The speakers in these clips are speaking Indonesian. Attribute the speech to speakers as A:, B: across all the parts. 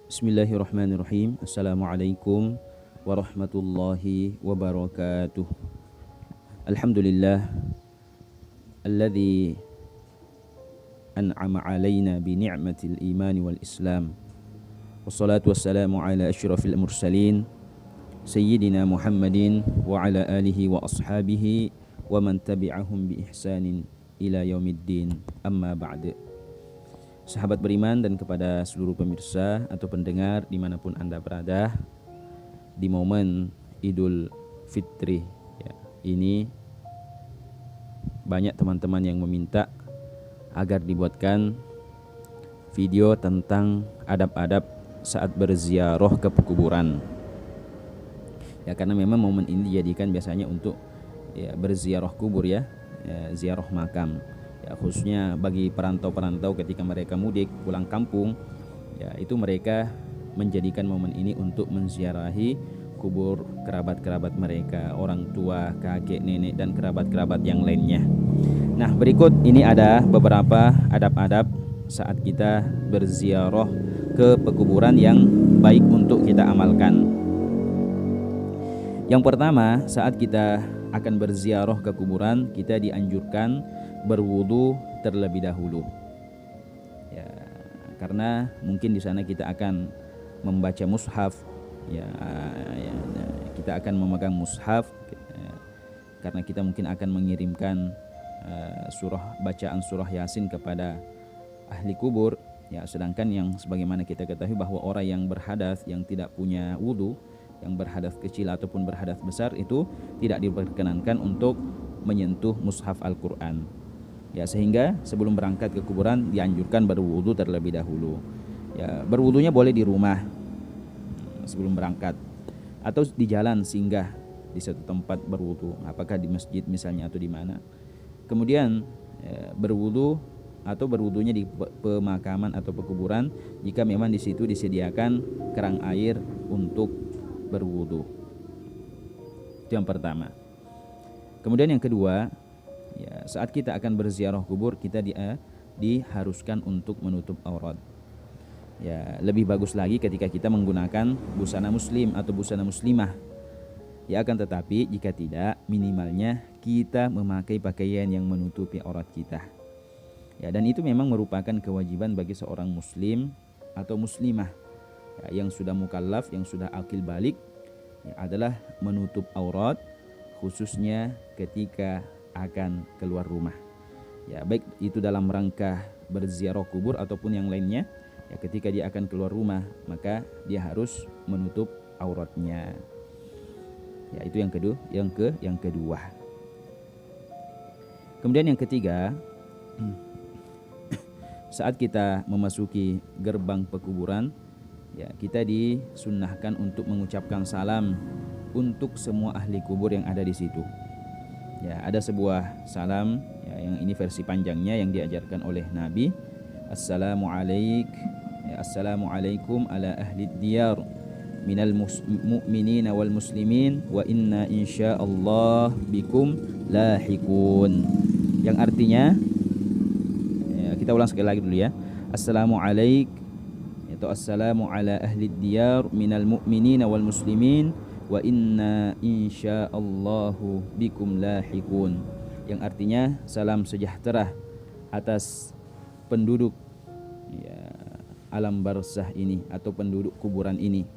A: Bismillahirrahmanirrahim. Assalamualaikum warahmatullahi wabarakatuh. Alhamdulillah alladzi an'ama alaina bi ni'matil imani wal islam. Wassalatu wassalamu ala asyrafil mursalin sayyidina Muhammadin wa ala alihi wa ashabihi wa man tabi'ahum bi ihsanin ila yaumiddin. Amma ba'd. Sahabat beriman dan kepada seluruh pemirsa atau pendengar dimanapun Anda berada, di momen Idul Fitri ya, ini banyak teman-teman yang meminta agar dibuatkan video tentang adab-adab saat berziarah ke pekuburan. Ya, karena memang momen ini dijadikan biasanya untuk berziarah kubur ya, ziarah makam. Ya, khususnya bagi perantau-perantau ketika mereka mudik pulang kampung, ya itu mereka menjadikan momen ini untuk menziarahi kubur kerabat-kerabat mereka, orang tua, kakek, nenek dan kerabat-kerabat yang lainnya. Nah, berikut ini ada beberapa adab-adab saat kita berziarah ke pekuburan yang baik untuk kita amalkan. Yang pertama, saat kita akan berziarah ke kuburan, kita dianjurkan berwudu terlebih dahulu. Ya, karena mungkin di sana kita akan membaca mushaf, kita akan memegang mushaf, karena kita mungkin akan mengirimkan bacaan surah Yasin kepada ahli kubur. Ya, sedangkan yang sebagaimana kita ketahui bahwa orang yang berhadas, yang tidak punya wudu, yang berhadas kecil ataupun berhadas besar itu tidak diperkenankan untuk menyentuh mushaf Al-Quran. Ya, sehingga sebelum berangkat ke kuburan dianjurkan berwudu terlebih dahulu. Ya, berwudunya boleh di rumah sebelum berangkat atau di jalan singgah di satu tempat berwudu, apakah di masjid misalnya atau di mana. Kemudian berwudu atau berwudunya di pemakaman atau pekuburan jika memang di situ disediakan kerang air untuk berwudu. Itu yang pertama. Kemudian yang kedua, ya, saat kita akan berziarah kubur kita diharuskan untuk menutup aurat. Ya, lebih bagus lagi ketika kita menggunakan busana muslim atau busana muslimah. Ya, akan tetapi jika tidak, minimalnya kita memakai pakaian yang menutupi aurat kita. Ya, dan itu memang merupakan kewajiban bagi seorang muslim atau muslimah ya, yang sudah mukallaf, yang sudah akil balik, ya, adalah menutup aurat khususnya ketika akan keluar rumah. Ya, baik itu dalam rangka berziarah kubur ataupun yang lainnya. Ya, ketika dia akan keluar rumah, maka dia harus menutup auratnya. Ya, itu yang kedua. Kemudian yang ketiga, saat kita memasuki gerbang pekuburan, ya, kita disunnahkan untuk mengucapkan salam untuk semua ahli kubur yang ada di situ. Ya, ada sebuah salam ya, yang ini versi panjangnya yang diajarkan oleh Nabi. Assalamualaikum ala ahli diyar minal mu'minina wal muslimin wa inna insyaallah bikum lahikun. Yang artinya ya, kita ulang sekali lagi dulu ya. Assalamualaikum atau assalamu ala ahli diyar minal mu'minina wal muslimin wa inna insyaallahu bikum lahikun, yang artinya salam sejahtera atas penduduk ya, alam barzah ini atau penduduk kuburan ini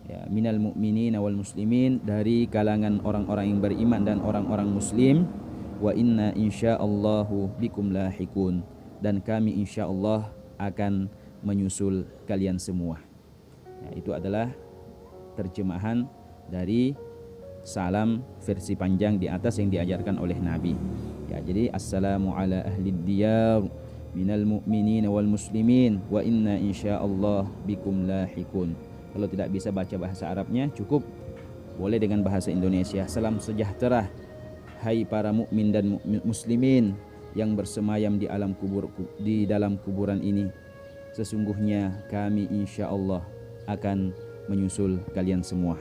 A: ya, minal mu'minina wal muslimin, dari kalangan orang-orang yang beriman dan orang-orang muslim, wa inna insyaallahu bikum lahikun, dan kami insyaallah akan menyusul kalian semua. Ya, itu adalah terjemahan dari salam versi panjang di atas yang diajarkan oleh Nabi. Ya, jadi assalamu ala ahli diyar minal mu'minina wal muslimin wa inna insyaallah bikum lahikun. Kalau tidak bisa baca bahasa Arabnya, cukup boleh dengan bahasa Indonesia. Salam sejahtera hai para mukmin dan muslimin yang bersemayam di dalam kuburan ini. Sesungguhnya kami insyaallah akan menyusul kalian semua.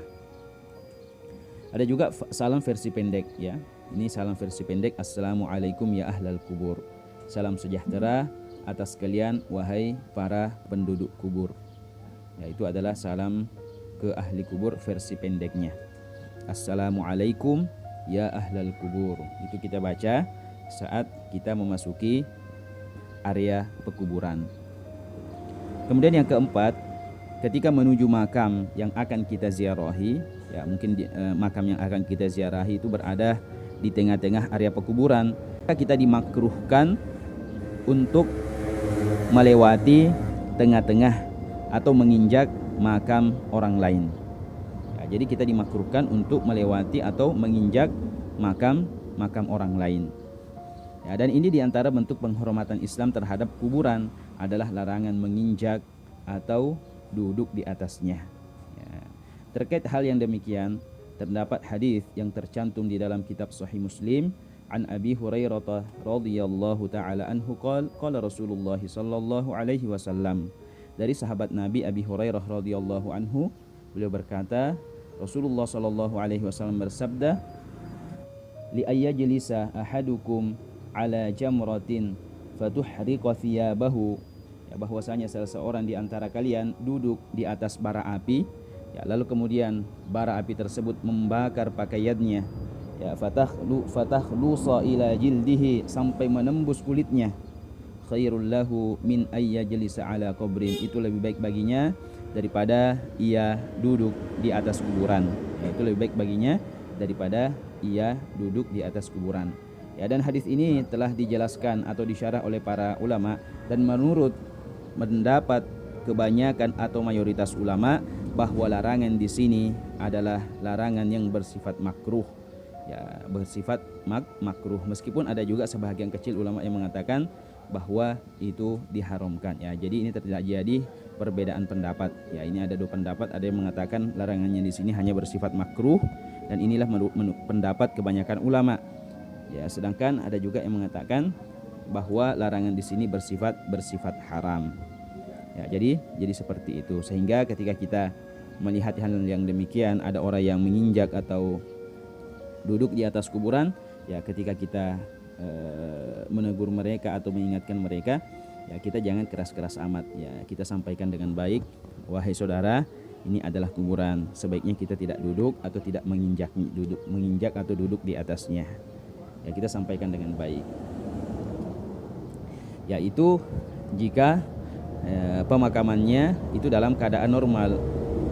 A: Ada juga salam versi pendek ya. Ini salam versi pendek. Assalamualaikum ya ahlal kubur. Salam sejahtera atas kalian wahai para penduduk kubur. Yaitu adalah salam ke ahli kubur versi pendeknya. Assalamualaikum ya ahlal kubur. Itu kita baca saat kita memasuki area pekuburan. Kemudian yang keempat, ketika menuju makam yang akan kita ziarahi, ya mungkin makam yang akan kita ziarahi itu berada di tengah-tengah area pekuburan, kita dimakruhkan untuk melewati tengah-tengah atau menginjak makam orang lain. Ya, jadi kita dimakruhkan untuk melewati atau menginjak makam orang lain. Ya, dan ini diantara bentuk penghormatan Islam terhadap kuburan adalah larangan menginjak atau duduk di atasnya. Ya. Terkait hal yang demikian, terdapat hadis yang tercantum di dalam kitab Sahih Muslim an Abi Hurairah radhiyallahu taala anhu qala Rasulullah sallallahu alaihi wasallam. Dari sahabat Nabi Abi Hurairah radhiyallahu anhu, beliau berkata, Rasulullah sallallahu alaihi wasallam bersabda, li ayyajlisa ahadukum ala jamratin fatuhriqa thiyabahu, ya, bahwasanya salah seorang di antara kalian duduk di atas bara api, ya, lalu kemudian bara api tersebut membakar pakaiannya, ya, fatakhlusa ila jildihi, sampai menembus kulitnya, khairul lahu min ayyajlisa ala qabrin, itu lebih baik baginya daripada ia duduk di atas kuburan. Ya, itu lebih baik baginya daripada ia duduk di atas kuburan. Ya, dan hadis ini telah dijelaskan atau disyarah oleh para ulama, dan menurut pendapat kebanyakan atau mayoritas ulama bahwa larangan di sini adalah larangan yang bersifat makruh. Ya, bersifat makruh, meskipun ada juga sebahagian kecil ulama yang mengatakan bahwa itu diharamkan. Ya, jadi ini terjadi perbedaan pendapat. Ya, ini ada dua pendapat, ada yang mengatakan larangannya di sini hanya bersifat makruh, dan inilah pendapat kebanyakan ulama. Ya, sedangkan ada juga yang mengatakan bahwa larangan di sini bersifat haram. Ya, jadi seperti itu. Sehingga ketika kita melihat hal yang demikian, ada orang yang menginjak atau duduk di atas kuburan, ya ketika kita menegur mereka atau mengingatkan mereka, ya kita jangan keras-keras amat. Ya, kita sampaikan dengan baik, wahai saudara, ini adalah kuburan, sebaiknya kita tidak duduk atau tidak menginjak atau duduk di atasnya. Ya, kita sampaikan dengan baik. Yaitu jika pemakamannya itu dalam keadaan normal,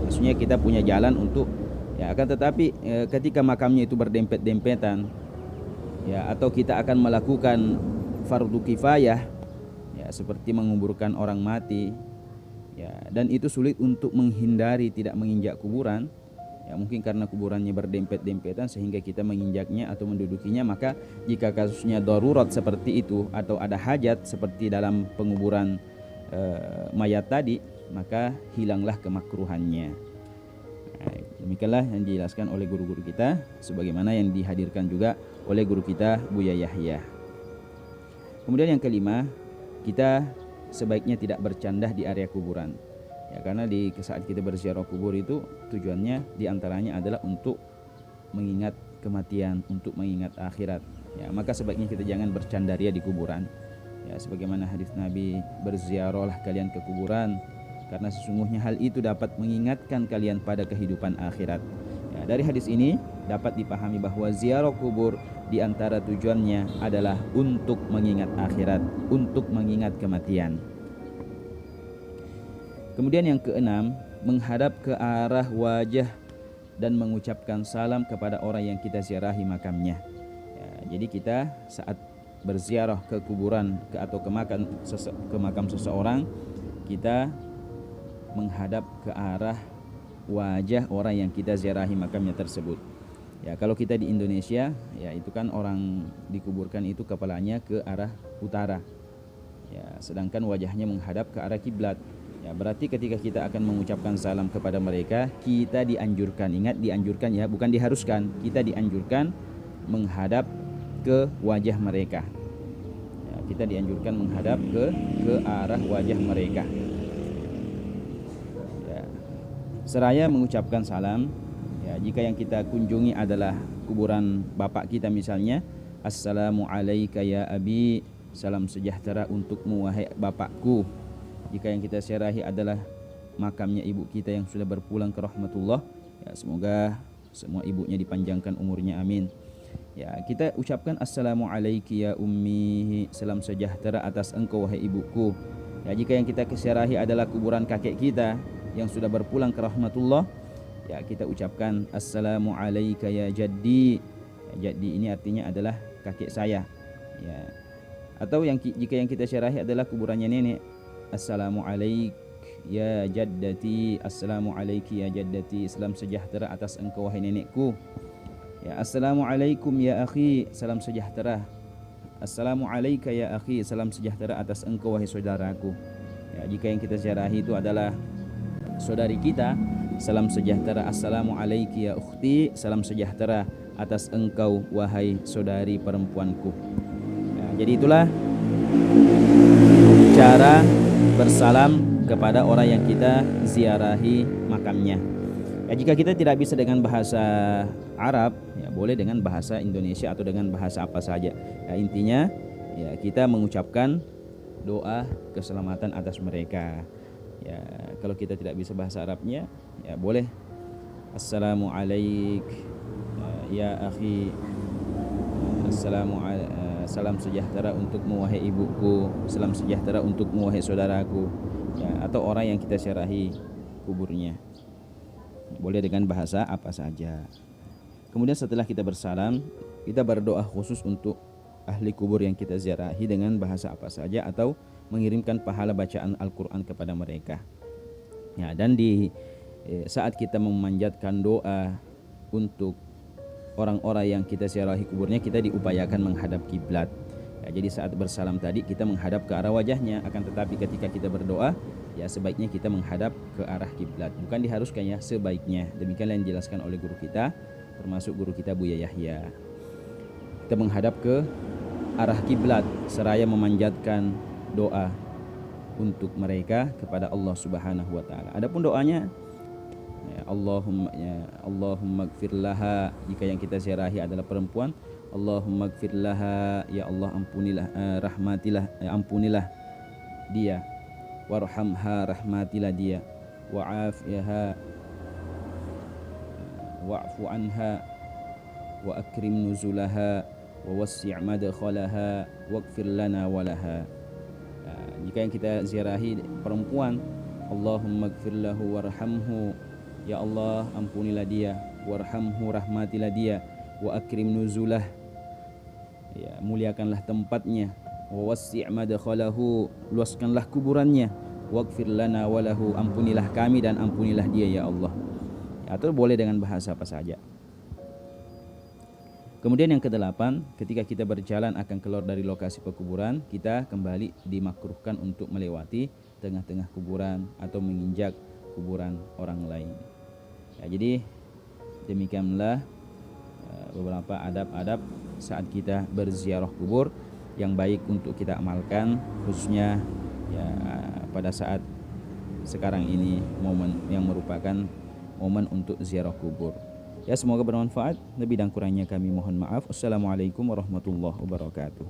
A: maksudnya kita punya jalan untuk, ya, akan tetapi ketika makamnya itu berdempet-dempetan, ya, atau kita akan melakukan fardu kifayah, ya, seperti menguburkan orang mati, ya, dan itu sulit untuk menghindari tidak menginjak kuburan, ya, mungkin karena kuburannya berdempet-dempetan sehingga kita menginjaknya atau mendudukinya, maka jika kasusnya darurat seperti itu atau ada hajat seperti dalam penguburan mayat tadi, maka hilanglah kemakruhannya. Nah, demikianlah yang dijelaskan oleh guru-guru kita, sebagaimana yang dihadirkan juga oleh guru kita Buya Yahya. Kemudian yang kelima, kita sebaiknya tidak bercandah di area kuburan. Ya, karena di saat kita berziarah kubur itu tujuannya diantaranya adalah untuk mengingat kematian, untuk mengingat akhirat. Ya, maka sebaiknya kita jangan bercandaria di kuburan. Ya, sebagaimana hadis Nabi, berziarahlah kalian ke kuburan, karena sesungguhnya hal itu dapat mengingatkan kalian pada kehidupan akhirat. Ya, dari hadis ini dapat dipahami bahwa ziarah kubur di antara tujuannya adalah untuk mengingat akhirat, untuk mengingat kematian. Kemudian yang keenam, menghadap ke arah wajah dan mengucapkan salam kepada orang yang kita ziarahi makamnya. Ya, jadi kita saat berziarah ke kuburan atau ke makam seseorang, kita menghadap ke arah wajah orang yang kita ziarahi makamnya tersebut. Ya, kalau kita di Indonesia, ya itu kan orang dikuburkan itu kepalanya ke arah utara. Ya, sedangkan wajahnya menghadap ke arah kiblat. Ya, berarti ketika kita akan mengucapkan salam kepada mereka, kita dianjurkan, ingat dianjurkan ya, bukan diharuskan, kita dianjurkan menghadap ke wajah mereka. Ya, kita dianjurkan menghadap ke arah wajah mereka. Ya, seraya mengucapkan salam, ya, jika yang kita kunjungi adalah kuburan bapak kita misalnya, Assalamualaikum ya abi, salam sejahtera untukmu wahai bapakku. Jika yang kita ziarahi adalah makamnya ibu kita yang sudah berpulang ke rahmatullah. Ya, semoga semua ibunya dipanjangkan umurnya, amin. Ya, kita ucapkan assalamualaikum ya ummi, salam sejahtera atas engkau wahai ibuku. Ya, jika yang kita kesiarahi adalah kuburan kakek kita yang sudah berpulang ke rahmatullah, ya kita ucapkan assalamualaikum ya jaddi. Ya, jaddi ini artinya adalah kakek saya. Ya. Atau jika yang kita syarahi adalah kuburannya nenek, assalamualaikum ya jaddati, assalamualaikum ya jaddati, salam sejahtera atas engkau wahai nenekku. Ya, assalamualaikum ya akhi, salam sejahtera. Assalamualaikum ya akhi, salam sejahtera atas engkau wahai saudaraku. Ya, jika yang kita ziarahi itu adalah saudari kita, salam sejahtera. Assalamualaikum ya ukhti, salam sejahtera atas engkau wahai saudari perempuanku. Ya, jadi itulah cara bersalam kepada orang yang kita ziarahi makamnya. Ya, jika kita tidak bisa dengan bahasa Arab, ya boleh dengan bahasa Indonesia atau dengan bahasa apa saja. Ya, intinya ya kita mengucapkan doa keselamatan atas mereka. Ya, kalau kita tidak bisa bahasa Arabnya, ya boleh assalamualaikum ya akhi, salam sejahtera untukmu wahai ibuku, salam sejahtera untukmu wahai saudaraku. Ya, atau orang yang kita ziarahi kuburnya. Boleh dengan bahasa apa saja. Kemudian setelah kita bersalam, kita berdoa khusus untuk ahli kubur yang kita ziarahi dengan bahasa apa saja, atau mengirimkan pahala bacaan Al-Quran kepada mereka. Ya, dan di saat kita memanjatkan doa untuk orang-orang yang kita ziarahi kuburnya, kita diupayakan menghadap kiblat. Ya, jadi saat bersalam tadi kita menghadap ke arah wajahnya, akan tetapi ketika kita berdoa, ya sebaiknya kita menghadap ke arah kiblat. Bukan diharuskan, ya sebaiknya. Demikianlah yang dijelaskan oleh guru kita, termasuk guru kita Buya Yahya. Kita menghadap ke arah kiblat seraya memanjatkan doa untuk mereka kepada Allah Subhanahu wa taala. Adapun doanya, ya Allahumma gfir laha, jika yang kita ziarahi adalah perempuan, Allahumma gfir laha, ya Allah ampunilah, rahmatilah, ampunilah dia, warhamha, rahmatilah dia, wa'afiha, wa'fu anha, wa akrim nuzulaha, wa wassi' madkhalaha, waghfir lana walaha. Jika yang kita ziarahi perempuan, Allahumma gfir lahu warhamhu, ya Allah ampunilah dia, warhamhu, rahmatilah dia, wa akrim nuzulah, ya muliakanlah tempatnya, wa wassi' madkhalahu, luaskanlah kuburannya, waghfir lana walahu, ampunilah kami dan ampunilah dia ya Allah. Atau boleh dengan bahasa apa saja. Kemudian yang kedelapan, ketika kita berjalan akan keluar dari lokasi pekuburan, kita kembali dimakruhkan untuk melewati tengah-tengah kuburan atau menginjak kuburan orang lain. Ya, jadi demikianlah beberapa adab-adab saat kita berziarah kubur yang baik untuk kita amalkan, khususnya ya pada saat sekarang ini, momen yang merupakan momen untuk ziarah kubur. Ya, semoga bermanfaat. Lebih dan kurangnya kami mohon maaf. Assalamualaikum warahmatullahi wabarakatuh.